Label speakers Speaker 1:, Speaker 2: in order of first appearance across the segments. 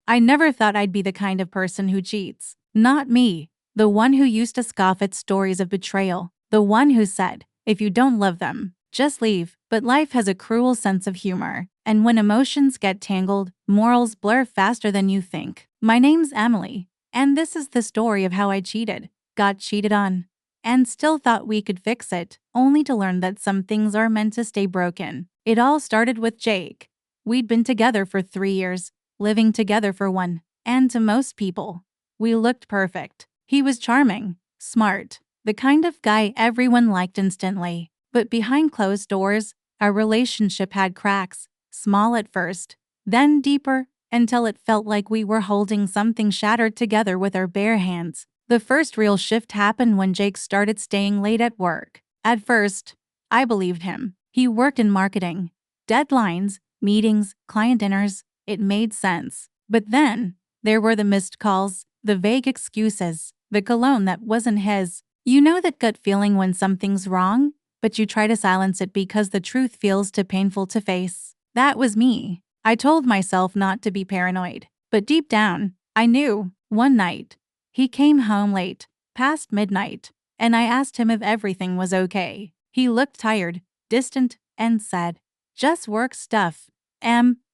Speaker 1: I never thought I'd be the kind of person who cheats. Not me. The one who used to scoff at stories of betrayal. The one who said, if you don't love them, just leave. But life has a cruel sense of humor. And when emotions get tangled, morals blur faster than you think. My name's Emily. And this is the story of how I cheated, got cheated on, and still thought we could fix it, only to learn that some things are meant to stay broken. It all started with Jake. We'd been together for 3 years, living together for 1, and to most people, we looked perfect. He was charming, smart, the kind of guy everyone liked instantly. But behind closed doors, our relationship had cracks, small at first, then deeper, until it felt like we were holding something shattered together with our bare hands. The first real shift happened when Jake started staying late at work. At first, I believed him. He worked in marketing. Deadlines, meetings, client dinners, it made sense. But then, there were the missed calls, the vague excuses, the cologne that wasn't his. You know that gut feeling when something's wrong, but you try to silence it because the truth feels too painful to face? That was me. I told myself not to be paranoid, but deep down, I knew. One night, he came home late, past midnight, and I asked him if everything was okay. He looked tired, distant, and said, "Just work stuff.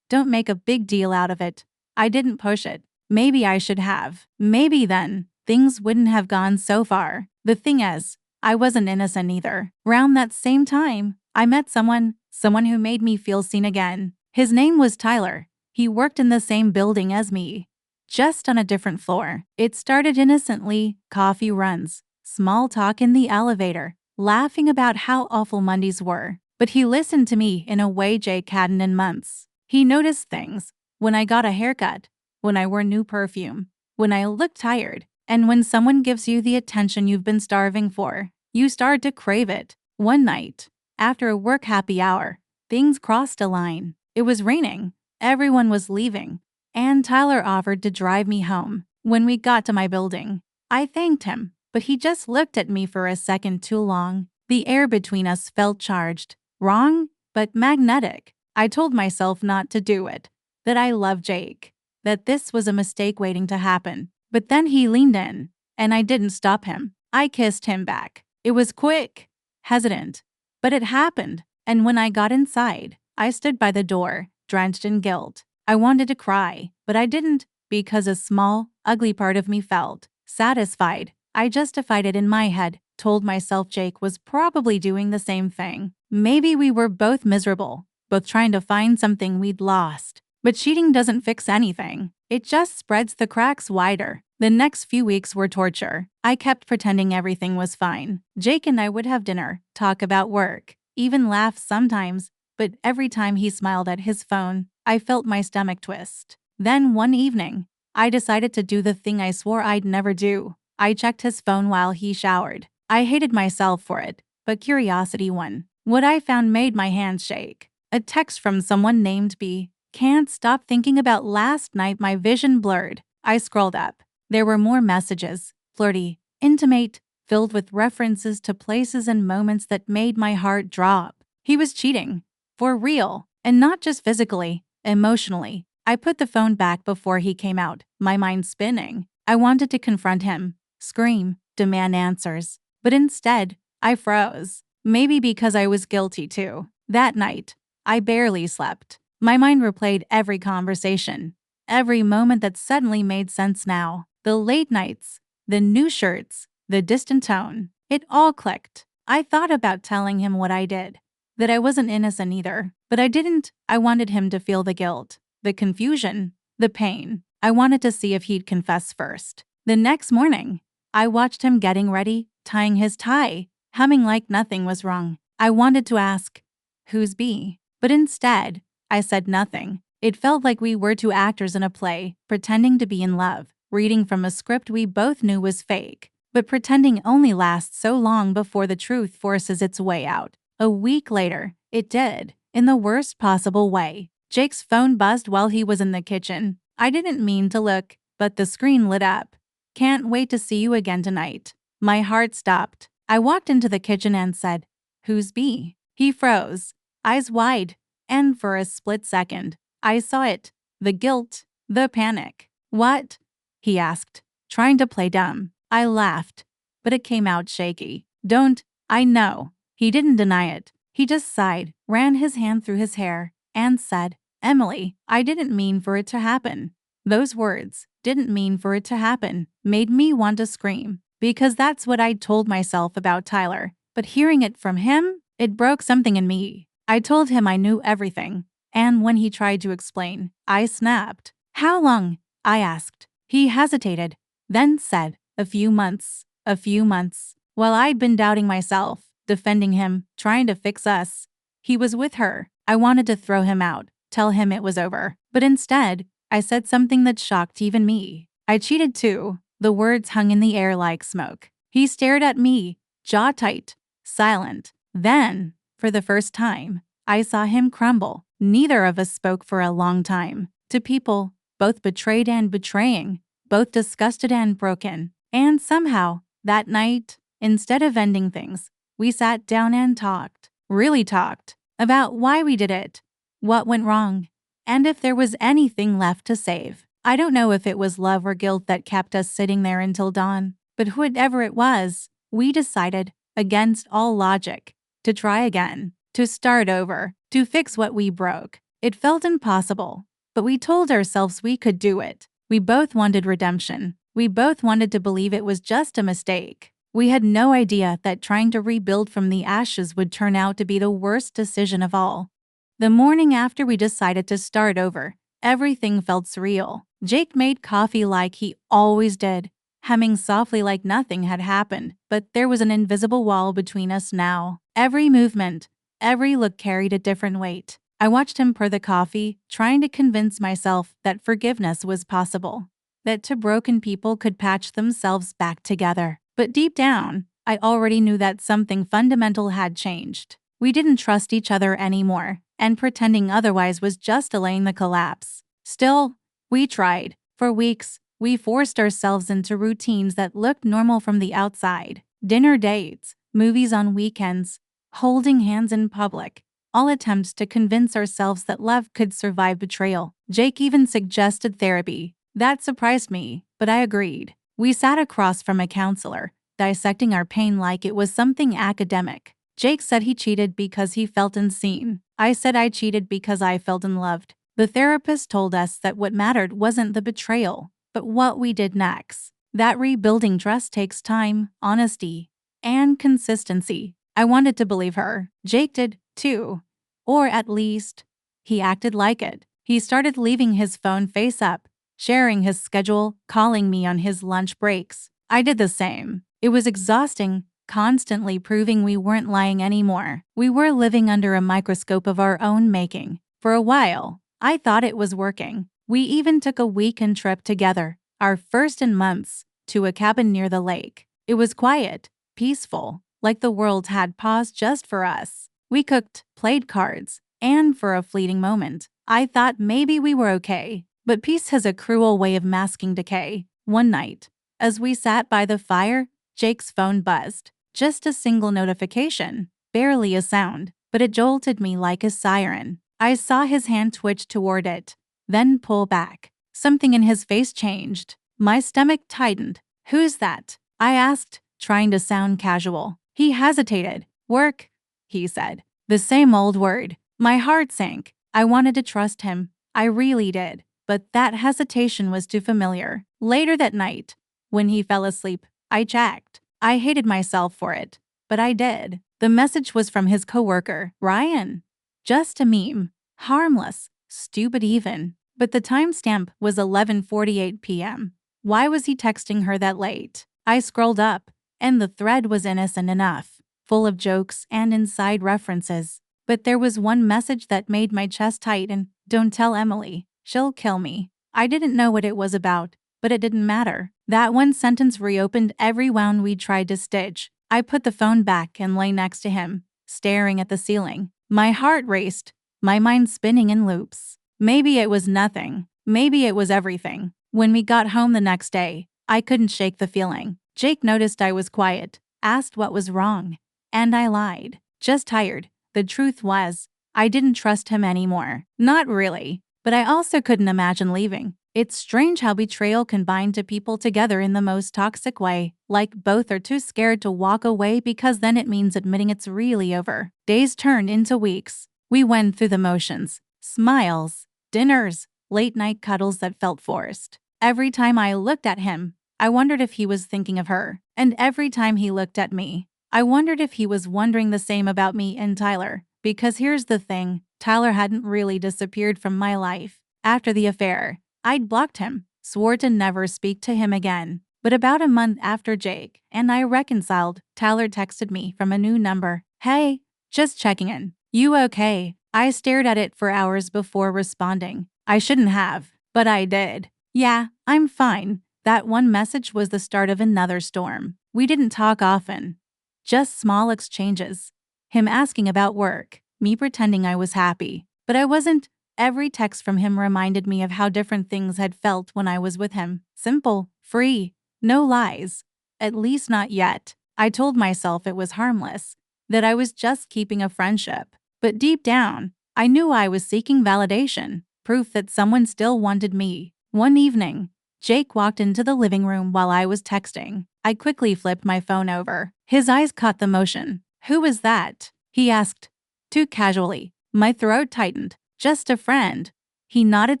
Speaker 1: Don't make a big deal out of it." I didn't push it. Maybe I should have. Maybe then, things wouldn't have gone so far. The thing is, I wasn't innocent either. Around that same time, I met someone who made me feel seen again. His name was Tyler. He worked in the same building as me, just on a different floor. It started innocently, coffee runs, small talk in the elevator, laughing about how awful Mondays were. But he listened to me in a way Jake hadn't in months. He noticed things. When I got a haircut, when I wore new perfume, when I looked tired, and when someone gives you the attention you've been starving for, you start to crave it. One night, after a work happy hour, things crossed a line. It was raining, everyone was leaving, and Tyler offered to drive me home. When we got to my building, I thanked him, but he just looked at me for a second too long. The air between us felt charged, wrong, but magnetic. I told myself not to do it, that I loved Jake, that this was a mistake waiting to happen. But then he leaned in, and I didn't stop him. I kissed him back. It was quick, hesitant, but it happened. And when I got inside, I stood by the door, drenched in guilt. I wanted to cry, but I didn't, because a small, ugly part of me felt satisfied. I justified it in my head, told myself Jake was probably doing the same thing. Maybe we were both miserable, both trying to find something we'd lost. But cheating doesn't fix anything. It just spreads the cracks wider. The next few weeks were torture. I kept pretending everything was fine. Jake and I would have dinner, talk about work, even laugh sometimes, but every time he smiled at his phone, I felt my stomach twist. Then one evening, I decided to do the thing I swore I'd never do. I checked his phone while he showered. I hated myself for it, but curiosity won. What I found made my hands shake. A text from someone named B. Can't stop thinking about last night. My vision blurred. I scrolled up. There were more messages, flirty, intimate, filled with references to places and moments that made my heart drop. He was cheating. For real. And not just physically, emotionally. I put the phone back before he came out, my mind spinning. I wanted to confront him, scream, demand answers. But instead, I froze. Maybe because I was guilty too. That night, I barely slept. My mind replayed every conversation, every moment that suddenly made sense now. The late nights, the new shirts, the distant tone. It all clicked. I thought about telling him what I did, that I wasn't innocent either. But I didn't. I wanted him to feel the guilt, the confusion, the pain. I wanted to see if he'd confess first. The next morning, I watched him getting ready, tying his tie, humming like nothing was wrong. I wanted to ask, "Who's B?" But instead, I said nothing. It felt like we were two actors in a play, pretending to be in love, reading from a script we both knew was fake. But pretending only lasts so long before the truth forces its way out. A week later, it did, in the worst possible way. Jake's phone buzzed while he was in the kitchen. I didn't mean to look, but the screen lit up. "Can't wait to see you again tonight." My heart stopped. I walked into the kitchen and said, "Who's B?" He froze, eyes wide, and for a split second, I saw it. The guilt, The panic. What? He asked, trying to play dumb. I laughed, but it came out shaky. Don't, I know. He didn't deny it. He just sighed, ran his hand through his hair, and said, Emily, I didn't mean for it to happen. Those words, didn't mean for it to happen, made me want to scream, because that's what I'd told myself about Tyler. But hearing it from him, it broke something in me. I told him I knew everything, and when he tried to explain, I snapped. How long? I asked. He hesitated, then said, a few months. A few months. While I'd been doubting myself, defending him, trying to fix us, he was with her. I wanted to throw him out, tell him it was over. But instead, I said something that shocked even me. I cheated too. The words hung in the air like smoke. He stared at me, jaw tight, silent. Then, for the first time, I saw him crumble. Neither of us spoke for a long time. To people, both betrayed and betraying, both disgusted and broken. And somehow, that night, instead of ending things, we sat down and talked, really talked, about why we did it, what went wrong, and if there was anything left to save. I don't know if it was love or guilt that kept us sitting there until dawn, but whatever it was, we decided, against all logic, to try again, to start over, to fix what we broke. It felt impossible, but we told ourselves we could do it. We both wanted redemption. We both wanted to believe it was just a mistake. We had no idea that trying to rebuild from the ashes would turn out to be the worst decision of all. The morning after we decided to start over, everything felt surreal. Jake made coffee like he always did, humming softly like nothing had happened, but there was an invisible wall between us now. Every movement, every look carried a different weight. I watched him pour the coffee, trying to convince myself that forgiveness was possible, that two broken people could patch themselves back together. But deep down, I already knew that something fundamental had changed. We didn't trust each other anymore, and pretending otherwise was just delaying the collapse. Still, we tried. For weeks, we forced ourselves into routines that looked normal from the outside. Dinner dates, movies on weekends, holding hands in public, all attempts to convince ourselves that love could survive betrayal. Jake even suggested therapy. That surprised me, but I agreed. We sat across from a counselor, dissecting our pain like it was something academic. Jake said he cheated because he felt unseen. I said I cheated because I felt unloved. The therapist told us that what mattered wasn't the betrayal, but what we did next. That rebuilding trust takes time, honesty, and consistency. I wanted to believe her. Jake did, too. Or at least, he acted like it. He started leaving his phone face up, sharing his schedule, calling me on his lunch breaks. I did the same. It was exhausting, constantly proving we weren't lying anymore. We were living under a microscope of our own making. For a while, I thought it was working. We even took a weekend trip together, our first in months, to a cabin near the lake. It was quiet, peaceful, like the world had paused just for us. We cooked, played cards, and for a fleeting moment, I thought maybe we were okay. But peace has a cruel way of masking decay. One night, as we sat by the fire, Jake's phone buzzed. Just a single notification, barely a sound, but it jolted me like a siren. I saw his hand twitch toward it, then pull back. Something in his face changed. My stomach tightened. Who's that? I asked, trying to sound casual. He hesitated. Work, he said. The same old word. My heart sank. I wanted to trust him. I really did. But that hesitation was too familiar. Later that night, when he fell asleep, I checked. I hated myself for it, but I did. The message was from his coworker, Ryan. Just a meme. Harmless. Stupid even. But the timestamp was 11:48 p.m. Why was he texting her that late? I scrolled up, and the thread was innocent enough, full of jokes and inside references. But there was one message that made my chest tighten. Don't tell Emily. She'll kill me. I didn't know what it was about, but it didn't matter. That one sentence reopened every wound we tried to stitch. I put the phone back and lay next to him, staring at the ceiling. My heart raced, my mind spinning in loops. Maybe it was nothing. Maybe it was everything. When we got home the next day, I couldn't shake the feeling. Jake noticed I was quiet, asked what was wrong, and I lied. Just tired. The truth was, I didn't trust him anymore. Not really. But I also couldn't imagine leaving. It's strange how betrayal can bind two people together in the most toxic way, like both are too scared to walk away because then it means admitting it's really over. Days turned into weeks. We went through the motions. Smiles, dinners, late-night cuddles that felt forced. Every time I looked at him, I wondered if he was thinking of her. And every time he looked at me, I wondered if he was wondering the same about me and Tyler. Because here's the thing, Tyler hadn't really disappeared from my life. After the affair, I'd blocked him, swore to never speak to him again. But about a month after Jake and I reconciled, Tyler texted me from a new number. "Hey, just checking in. You okay?" I stared at it for hours before responding. I shouldn't have, but I did. "Yeah, I'm fine." That one message was the start of another storm. We didn't talk often, just small exchanges. Him asking about work, me pretending I was happy. But I wasn't. Every text from him reminded me of how different things had felt when I was with him. Simple, free, no lies. At least not yet. I told myself it was harmless, that I was just keeping a friendship. But deep down, I knew I was seeking validation, proof that someone still wanted me. One evening, Jake walked into the living room while I was texting. I quickly flipped my phone over. His eyes caught the motion. "Who was that?" he asked, too casually. My throat tightened. "Just a friend." He nodded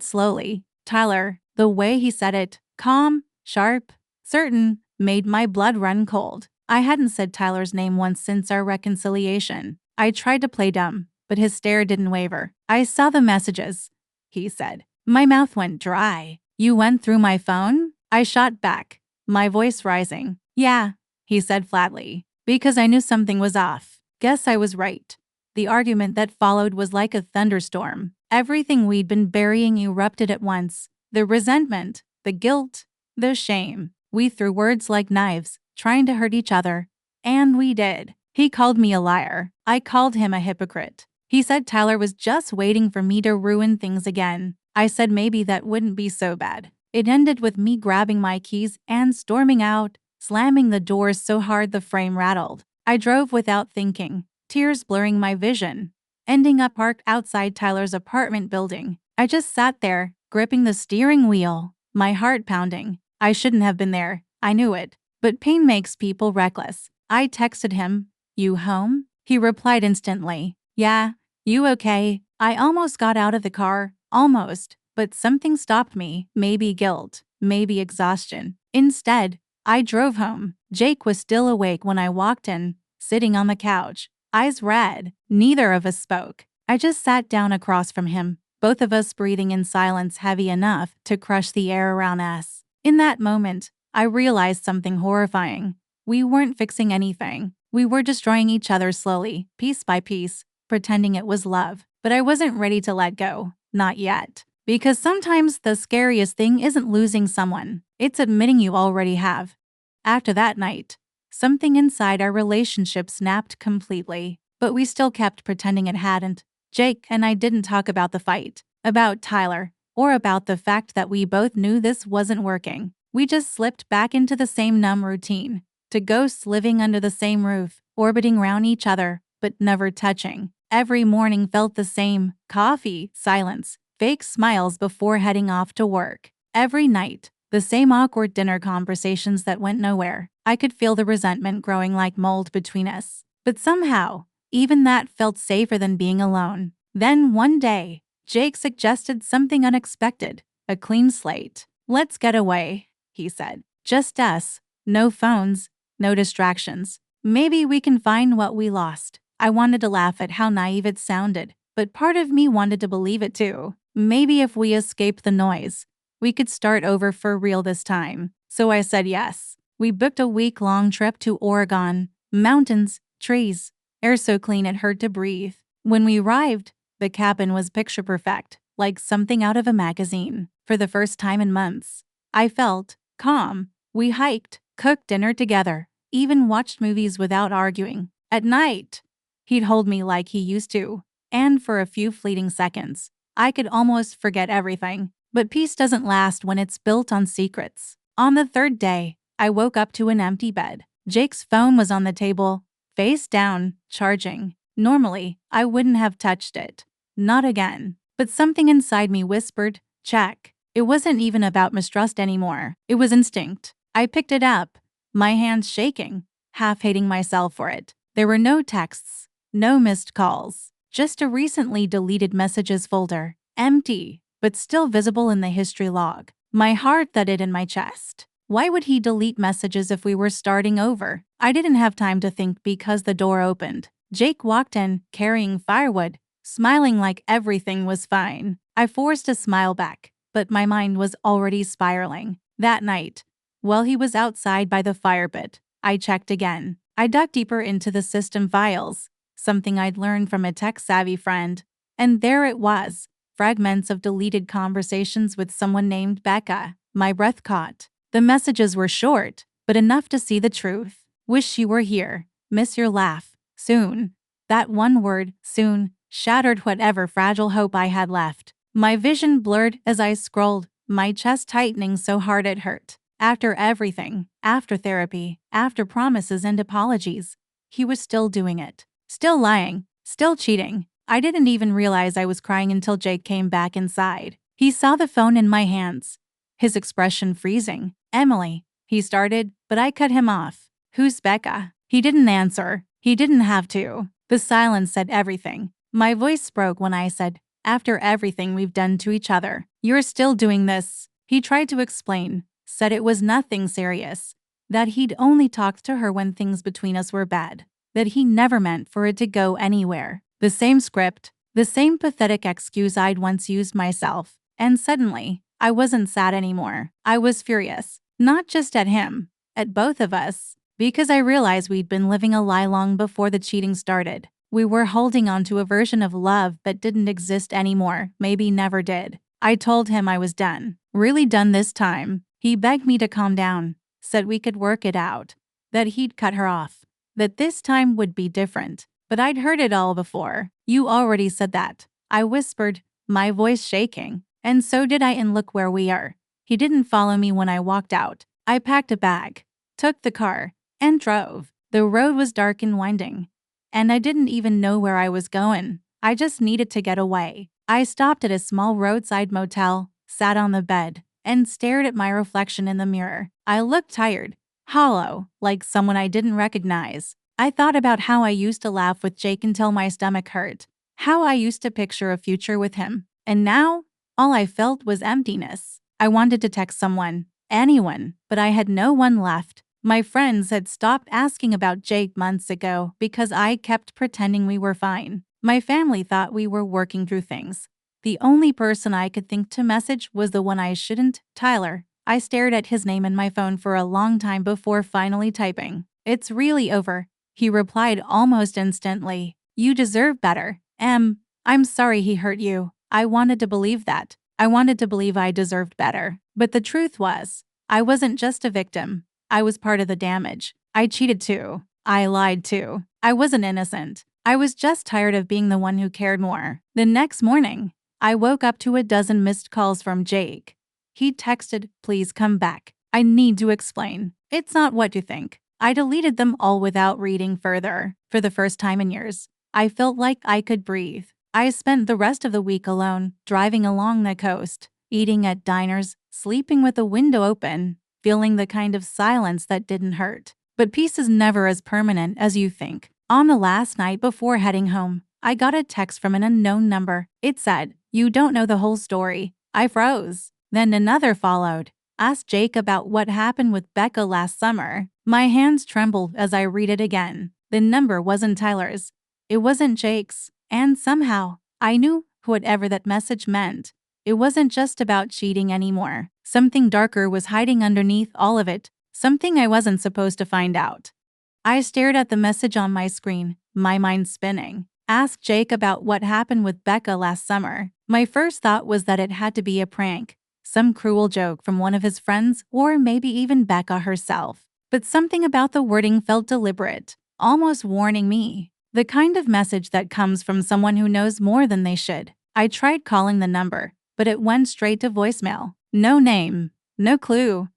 Speaker 1: slowly. "Tyler." The way he said it, calm, sharp, certain, made my blood run cold. I hadn't said Tyler's name once since our reconciliation. I tried to play dumb, but his stare didn't waver. "I saw the messages," he said. My mouth went dry. "You went through my phone?" I shot back, my voice rising. "Yeah," he said flatly, because I knew something was off. Guess I was right. The argument that followed was like a thunderstorm. Everything we'd been burying erupted at once. The resentment, the guilt, the shame. We threw words like knives, trying to hurt each other. And we did. He called me a liar. I called him a hypocrite. He said Tyler was just waiting for me to ruin things again. I said maybe that wouldn't be so bad. It ended with me grabbing my keys and storming out, slamming the doors so hard the frame rattled. I drove without thinking, tears blurring my vision, ending up parked outside Tyler's apartment building. I just sat there, gripping the steering wheel, my heart pounding. I shouldn't have been there. I knew it. But pain makes people reckless. I texted him, "You home?" He replied instantly, "Yeah, you okay?" I almost got out of the car, almost, but something stopped me. Maybe guilt, maybe exhaustion. Instead, I drove home. Jake was still awake when I walked in, sitting on the couch, eyes red. Neither of us spoke. I just sat down across from him, both of us breathing in silence heavy enough to crush the air around us. In that moment, I realized something horrifying. We weren't fixing anything. We were destroying each other slowly, piece by piece, pretending it was love. But I wasn't ready to let go. Not yet. Because sometimes the scariest thing isn't losing someone, it's admitting you already have. After that night, something inside our relationship snapped completely, but we still kept pretending it hadn't. Jake and I didn't talk about the fight, about Tyler, or about the fact that we both knew this wasn't working. We just slipped back into the same numb routine, to ghosts living under the same roof, orbiting around each other, but never touching. Every morning felt the same: coffee, silence, fake smiles before heading off to work. Every night, the same awkward dinner conversations that went nowhere. I could feel the resentment growing like mold between us. But somehow, even that felt safer than being alone. Then one day, Jake suggested something unexpected: a clean slate. "Let's get away," he said. "Just us. No phones, no distractions. Maybe we can find what we lost." I wanted to laugh at how naive it sounded, but part of me wanted to believe it too. Maybe if we escaped the noise, we could start over for real this time. So I said yes. We booked a week-long trip to Oregon. Mountains, trees, air so clean it hurt to breathe. When we arrived, the cabin was picture perfect, like something out of a magazine. For the first time in months, I felt calm. We hiked, cooked dinner together, even watched movies without arguing. At night, he'd hold me like he used to, and for a few fleeting seconds, I could almost forget everything. But peace doesn't last when it's built on secrets. On the third day, I woke up to an empty bed. Jake's phone was on the table, face down, charging. Normally, I wouldn't have touched it. Not again. But something inside me whispered, "Check." It wasn't even about mistrust anymore. It was instinct. I picked it up, my hands shaking, half hating myself for it. There were no texts, no missed calls, just a recently deleted messages folder, empty, but still visible in the history log. My heart thudded in my chest. Why would he delete messages if we were starting over? I didn't have time to think because the door opened. Jake walked in, carrying firewood, smiling like everything was fine. I forced a smile back, but my mind was already spiraling. That night, while he was outside by the fire pit, I checked again. I dug deeper into the system files, something I'd learned from a tech-savvy friend, and there it was, fragments of deleted conversations with someone named Becca. My breath caught. The messages were short, but enough to see the truth. Wish you were here. Miss your laugh. Soon. That one word, soon, shattered whatever fragile hope I had left. My vision blurred as I scrolled, my chest tightening so hard it hurt. After everything, after therapy, after promises and apologies, he was still doing it. Still lying, still cheating. I didn't even realize I was crying until Jake came back inside. He saw the phone in my hands, his expression freezing. Emily, he started, but I cut him off. Who's Becca? He didn't answer. He didn't have to. The silence said everything. My voice broke when I said, after everything we've done to each other, you're still doing this. He tried to explain, said it was nothing serious, that he'd only talked to her when things between us were bad, that he never meant for it to go anywhere. The same script, the same pathetic excuse I'd once used myself. And suddenly, I wasn't sad anymore. I was furious, not just at him, at both of us, because I realized we'd been living a lie long before the cheating started. We were holding on to a version of love that didn't exist anymore, maybe never did. I told him I was done, really done this time. He begged me to calm down, said we could work it out, that he'd cut her off, that this time would be different. But I'd heard it all before. You already said that, I whispered, my voice shaking. And so did I, and look where we are. He didn't follow me when I walked out. I packed a bag, took the car, and drove. The road was dark and winding, and I didn't even know where I was going. I just needed to get away. I stopped at a small roadside motel, sat on the bed, and stared at my reflection in the mirror. I looked tired, hollow, like someone I didn't recognize. I thought about how I used to laugh with Jake until my stomach hurt, how I used to picture a future with him. And now, all I felt was emptiness. I wanted to text someone, anyone, but I had no one left. My friends had stopped asking about Jake months ago because I kept pretending we were fine. My family thought we were working through things. The only person I could think to message was the one I shouldn't, Tyler. I stared at his name in my phone for a long time before finally typing. It's really over, he replied almost instantly. You deserve better. I'm sorry he hurt you. I wanted to believe that. I wanted to believe I deserved better. But the truth was, I wasn't just a victim. I was part of the damage. I cheated too. I lied too. I wasn't innocent. I was just tired of being the one who cared more. The next morning, I woke up to a dozen missed calls from Jake. He texted, please come back. I need to explain. It's not what you think. I deleted them all without reading further. For the first time in years, I felt like I could breathe. I spent the rest of the week alone, driving along the coast, eating at diners, sleeping with the window open, feeling the kind of silence that didn't hurt. But peace is never as permanent as you think. On the last night before heading home, I got a text from an unknown number. It said, you don't know the whole story. I froze. Then another followed. Asked Jake about what happened with Becca last summer. My hands trembled as I read it again. The number wasn't Tyler's. It wasn't Jake's. And somehow, I knew, whatever that message meant, it wasn't just about cheating anymore. Something darker was hiding underneath all of it, something I wasn't supposed to find out. I stared at the message on my screen, my mind spinning. Asked Jake about what happened with Becca last summer. My first thought was that it had to be a prank, some cruel joke from one of his friends, or maybe even Becca herself. But something about the wording felt deliberate, almost warning me. The kind of message that comes from someone who knows more than they should. I tried calling the number, but it went straight to voicemail. No name, no clue,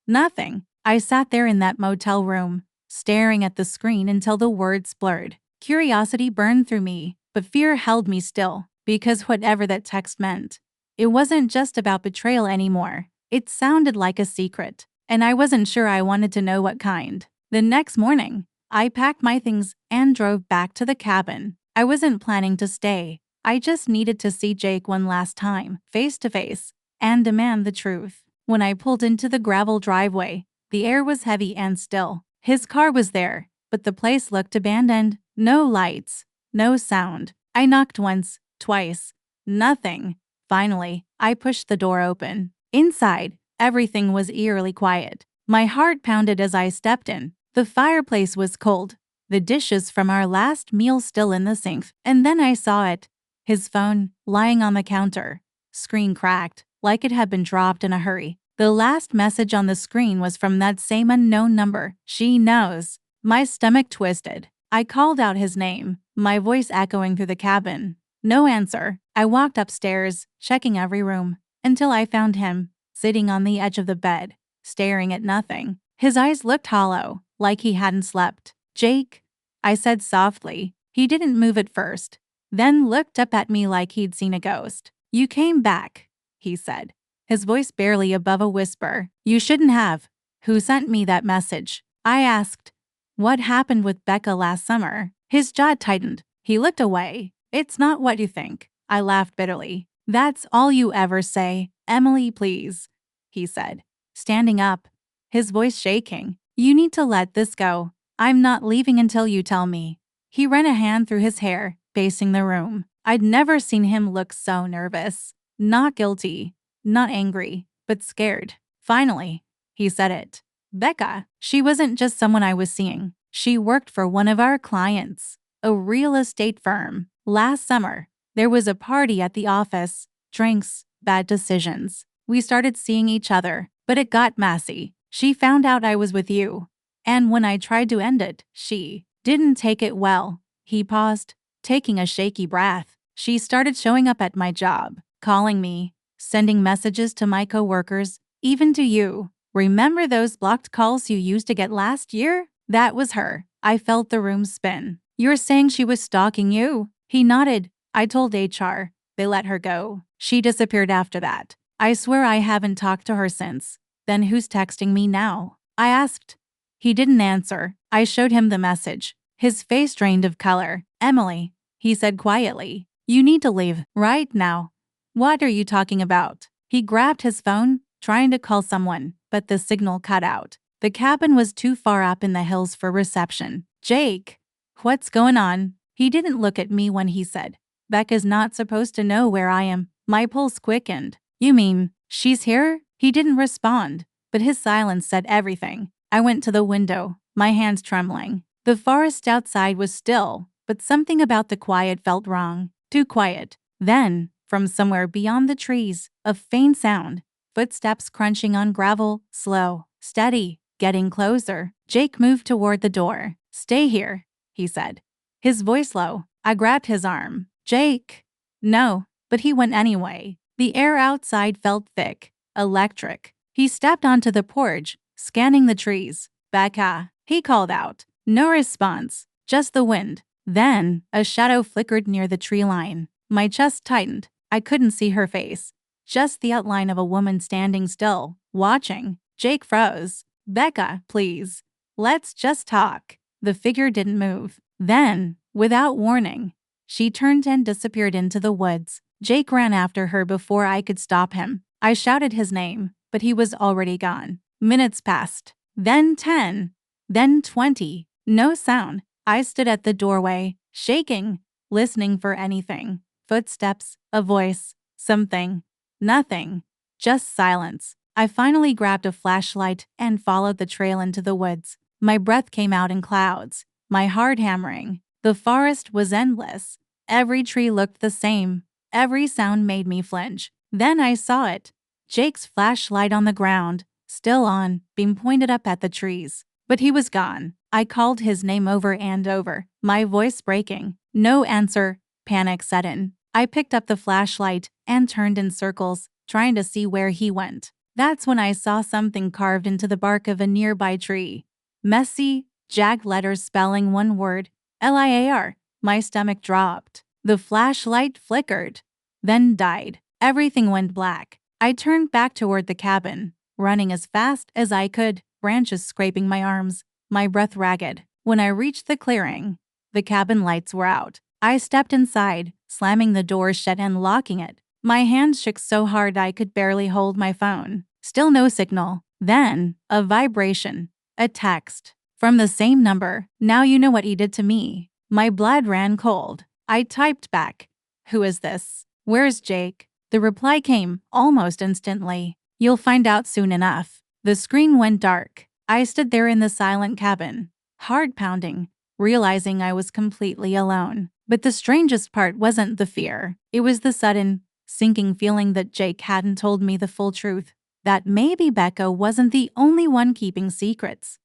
Speaker 1: nothing. I sat there in that motel room, staring at the screen until the words blurred. Curiosity burned through me, but fear held me still, because whatever that text meant, It wasn't just about betrayal anymore. It sounded like a secret, and I wasn't sure I wanted to know what kind. The next morning, I packed my things and drove back to the cabin. I wasn't planning to stay. I just needed to see Jake one last time, face to face, and demand the truth. When I pulled into the gravel driveway, the air was heavy and still. His car was there, but the place looked abandoned. No lights, no sound. I knocked once, twice. Nothing. Finally, I pushed the door open. Inside, everything was eerily quiet. My heart pounded as I stepped in. The fireplace was cold, the dishes from our last meal still in the sink, and then I saw it. His phone, lying on the counter. Screen cracked, like it had been dropped in a hurry. The last message on the screen was from that same unknown number. She knows. My stomach twisted. I called out his name, my voice echoing through the cabin. No answer. I walked upstairs, checking every room, until I found him, sitting on the edge of the bed, staring at nothing. His eyes looked hollow, like he hadn't slept. "Jake," I said softly. He didn't move at first, then looked up at me like he'd seen a ghost. "You came back," he said, his voice barely above a whisper. "You shouldn't have." "Who sent me that message?" I asked. "What happened with Becca last summer?" His jaw tightened. He looked away. "It's not what you think." I laughed bitterly. "That's all you ever say. Emily, please," he said, standing up, his voice shaking. "You need to let this go. I'm not leaving until you tell me." He ran a hand through his hair, pacing the room. I'd never seen him look so nervous. Not guilty, not angry, but scared. Finally, he said it. "Becca, she wasn't just someone I was seeing. She worked for one of our clients, a real estate firm. Last summer, there was a party at the office, drinks, bad decisions. We started seeing each other, but it got messy. She found out I was with you, and when I tried to end it, she didn't take it well." He paused, taking a shaky breath. "She started showing up at my job, calling me, sending messages to my coworkers, even to you. Remember those blocked calls you used to get last year? That was her." I felt the room spin. "You're saying she was stalking you?" He nodded. "I told HR. They let her go. She disappeared after that. I swear I haven't talked to her since." "Then who's texting me now?" I asked. He didn't answer. I showed him the message. His face drained of color. "Emily," he said quietly, "you need to leave right now." "What are you talking about?" He grabbed his phone, trying to call someone, but the signal cut out. The cabin was too far up in the hills for reception. "Jake, what's going on?" He didn't look at me when he said, "Becca's not supposed to know where I am." My pulse quickened. "You mean, she's here?" He didn't respond, but his silence said everything. I went to the window, my hands trembling. The forest outside was still, but something about the quiet felt wrong. Too quiet. Then, from somewhere beyond the trees, a faint sound. Footsteps crunching on gravel, slow, steady, getting closer. Jake moved toward the door. "Stay here," he said, his voice low. I grabbed his arm. "Jake." "No," but he went anyway. The air outside felt thick, electric. He stepped onto the porch, scanning the trees. "Becca," he called out. No response, just the wind. Then, a shadow flickered near the tree line. My chest tightened. I couldn't see her face, just the outline of a woman standing still, watching. Jake froze. "Becca, please. Let's just talk." The figure didn't move. Then, without warning, she turned and disappeared into the woods. Jake ran after her before I could stop him. I shouted his name, but he was already gone. Minutes passed. Then 10. Then 20. No sound. I stood at the doorway, shaking, listening for anything. Footsteps, a voice, something. Nothing. Just silence. I finally grabbed a flashlight and followed the trail into the woods. My breath came out in clouds, my heart hammering. The forest was endless. Every tree looked the same. Every sound made me flinch. Then I saw it. Jake's flashlight on the ground, still on, beam pointed up at the trees. But he was gone. I called his name over and over, my voice breaking. No answer. Panic set in. I picked up the flashlight and turned in circles, trying to see where he went. That's when I saw something carved into the bark of a nearby tree. Messy, jagged letters spelling one word, LIAR. My stomach dropped. The flashlight flickered, then died. Everything went black. I turned back toward the cabin, running as fast as I could, branches scraping my arms, my breath ragged. When I reached the clearing, the cabin lights were out. I stepped inside, slamming the door shut and locking it. My hands shook so hard I could barely hold my phone. Still no signal. Then, a vibration. A text. From the same number. Now you know what he did to me. My blood ran cold. I typed back. Who is this? Where's Jake? The reply came almost instantly. You'll find out soon enough. The screen went dark. I stood there in the silent cabin, heart pounding, realizing I was completely alone. But the strangest part wasn't the fear. It was the sudden, sinking feeling that Jake hadn't told me the full truth. That maybe Becca wasn't the only one keeping secrets.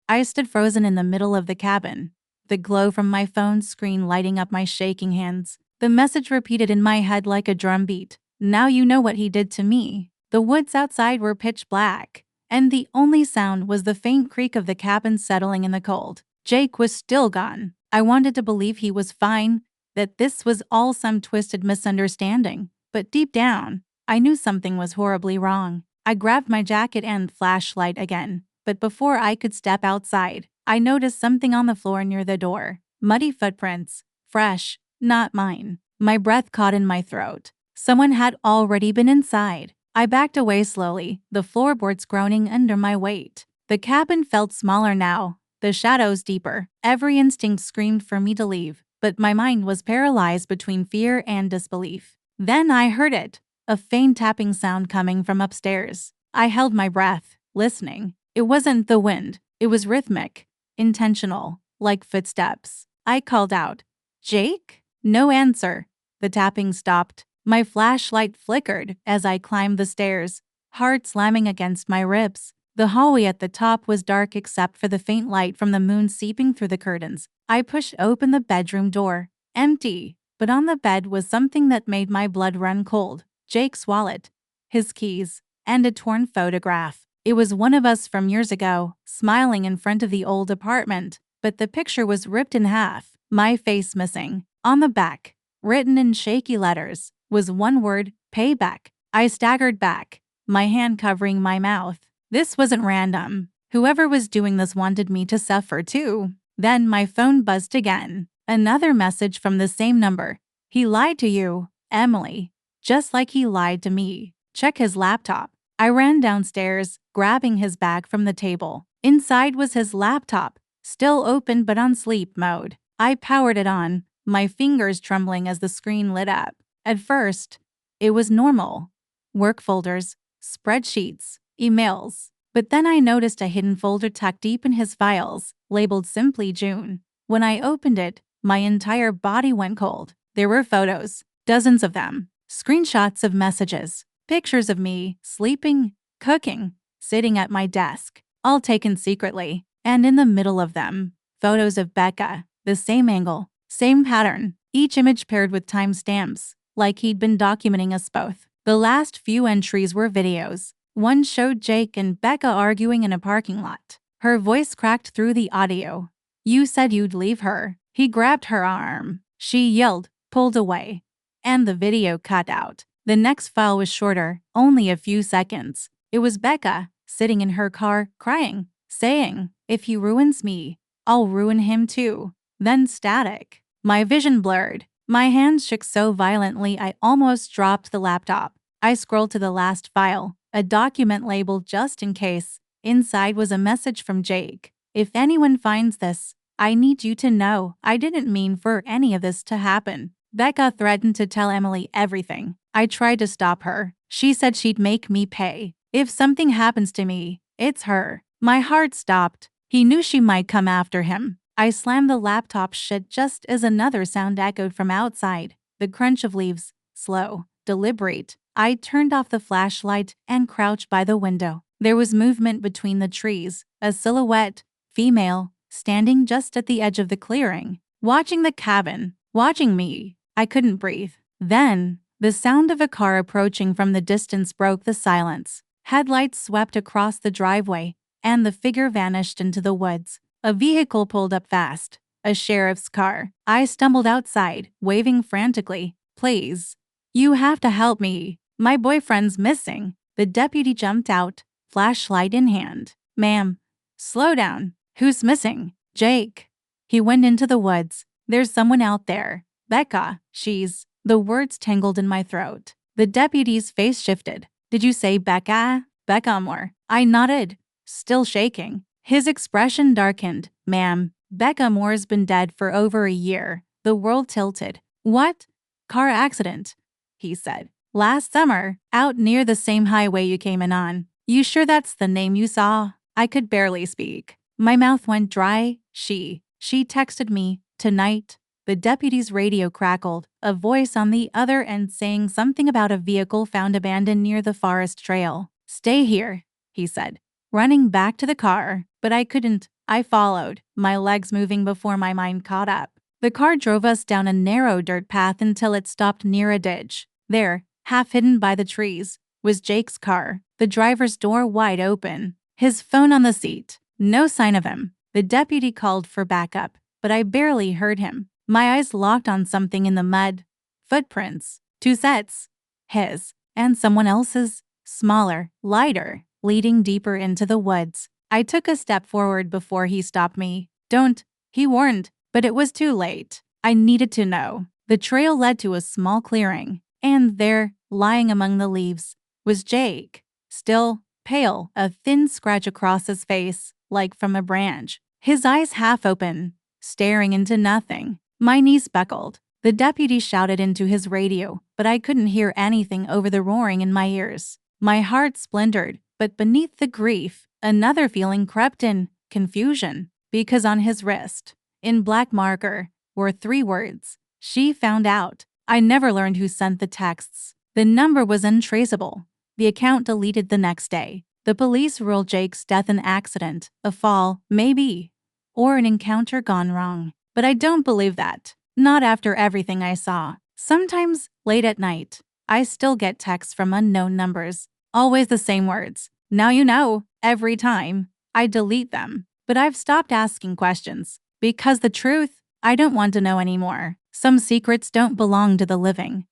Speaker 1: I stood frozen in the middle of the cabin, the glow from my phone screen lighting up my shaking hands. The message repeated in my head like a drumbeat. Now you know what he did to me. The woods outside were pitch black, and the only sound was the faint creak of the cabin settling in the cold. Jake was still gone. I wanted to believe he was fine, that this was all some twisted misunderstanding. But deep down, I knew something was horribly wrong. I grabbed my jacket and flashlight again. But before I could step outside, I noticed something on the floor near the door. Muddy footprints. Fresh, not mine. My breath caught in my throat. Someone had already been inside. I backed away slowly, the floorboards groaning under my weight. The cabin felt smaller now, the shadows deeper. Every instinct screamed for me to leave, but my mind was paralyzed between fear and disbelief. Then I heard it, a faint tapping sound coming from upstairs. I held my breath, listening. It wasn't the wind. It was rhythmic, intentional, like footsteps. I called out, "Jake?" No answer. The tapping stopped. My flashlight flickered as I climbed the stairs, heart slamming against my ribs. The hallway at the top was dark except for the faint light from the moon seeping through the curtains. I pushed open the bedroom door. Empty. But on the bed was something that made my blood run cold. Jake's wallet, his keys, and a torn photograph. It was one of us from years ago, smiling in front of the old apartment, but the picture was ripped in half, my face missing. On the back, written in shaky letters, was one word, payback. I staggered back, my hand covering my mouth. This wasn't random. Whoever was doing this wanted me to suffer too. Then my phone buzzed again. Another message from the same number. He lied to you, Emily, just like he lied to me. Check his laptop. I ran downstairs, grabbing his bag from the table. Inside was his laptop, still open but on sleep mode. I powered it on, my fingers trembling as the screen lit up. At first, it was normal. Work folders, spreadsheets, emails. But then I noticed a hidden folder tucked deep in his files, labeled simply June. When I opened it, my entire body went cold. There were photos, dozens of them, screenshots of messages, pictures of me, sleeping, cooking, sitting at my desk, all taken secretly. And in the middle of them, photos of Becca, the same angle, same pattern, each image paired with timestamps, like he'd been documenting us both. The last few entries were videos. One showed Jake and Becca arguing in a parking lot. Her voice cracked through the audio. "You said you'd leave her." He grabbed her arm. She yelled, pulled away, and the video cut out. The next file was shorter, only a few seconds. It was Becca, sitting in her car, crying, saying, "If he ruins me, I'll ruin him too." Then static. My vision blurred. My hands shook so violently I almost dropped the laptop. I scrolled to the last file, a document labeled "just in case." Inside was a message from Jake. "If anyone finds this, I need you to know I didn't mean for any of this to happen." Becca threatened to tell Emily everything. I tried to stop her. She said she'd make me pay. If something happens to me, it's her. My heart stopped. He knew she might come after him. I slammed the laptop shut just as another sound echoed from outside. The crunch of leaves. Slow, deliberate. I turned off the flashlight and crouched by the window. There was movement between the trees. A silhouette, female, standing just at the edge of the clearing, watching the cabin, watching me. I couldn't breathe. Then, the sound of a car approaching from the distance broke the silence. Headlights swept across the driveway, and the figure vanished into the woods. A vehicle pulled up fast. A sheriff's car. I stumbled outside, waving frantically. "Please. You have to help me." My boyfriend's missing. The deputy jumped out, flashlight in hand. Ma'am, slow down. Who's missing? Jake. He went into the woods. There's someone out there. Becca, she's. The words tangled in my throat. The deputy's face shifted. Did you say Becca? Becca Moore. I nodded, still shaking. His expression darkened. Ma'am, Becca Moore's been dead for over a year. The world tilted. What? Car accident, he said. Last summer, out near the same highway you came in on. You sure that's the name you saw? I could barely speak. My mouth went dry. She texted me, tonight. The deputy's radio crackled, a voice on the other end saying something about a vehicle found abandoned near the forest trail. Stay here, he said, running back to the car. But I couldn't. I followed, my legs moving before my mind caught up. The car drove us down a narrow dirt path until it stopped near a ditch. There, half hidden by the trees, was Jake's car, the driver's door wide open, his phone on the seat. No sign of him. The deputy called for backup, but I barely heard him. My eyes locked on something in the mud. Footprints. 2 sets. His and someone else's. Smaller, lighter, leading deeper into the woods. I took a step forward before he stopped me. Don't, he warned, but it was too late. I needed to know. The trail led to a small clearing, and there, lying among the leaves, was Jake. Still, pale, a thin scratch across his face, like from a branch. His eyes half open, staring into nothing. My knees buckled. The deputy shouted into his radio, but I couldn't hear anything over the roaring in my ears. My heart splintered, but beneath the grief, another feeling crept in, confusion, because on his wrist, in black marker, were 3 words. She found out. I never learned who sent the texts. The number was untraceable. The account deleted the next day. The police ruled Jake's death an accident, a fall, maybe, or an encounter gone wrong. But I don't believe that. Not after everything I saw. Sometimes, late at night, I still get texts from unknown numbers. Always the same words. Now you know. Every time. I delete them. But I've stopped asking questions. Because the truth, I don't want to know anymore. Some secrets don't belong to the living.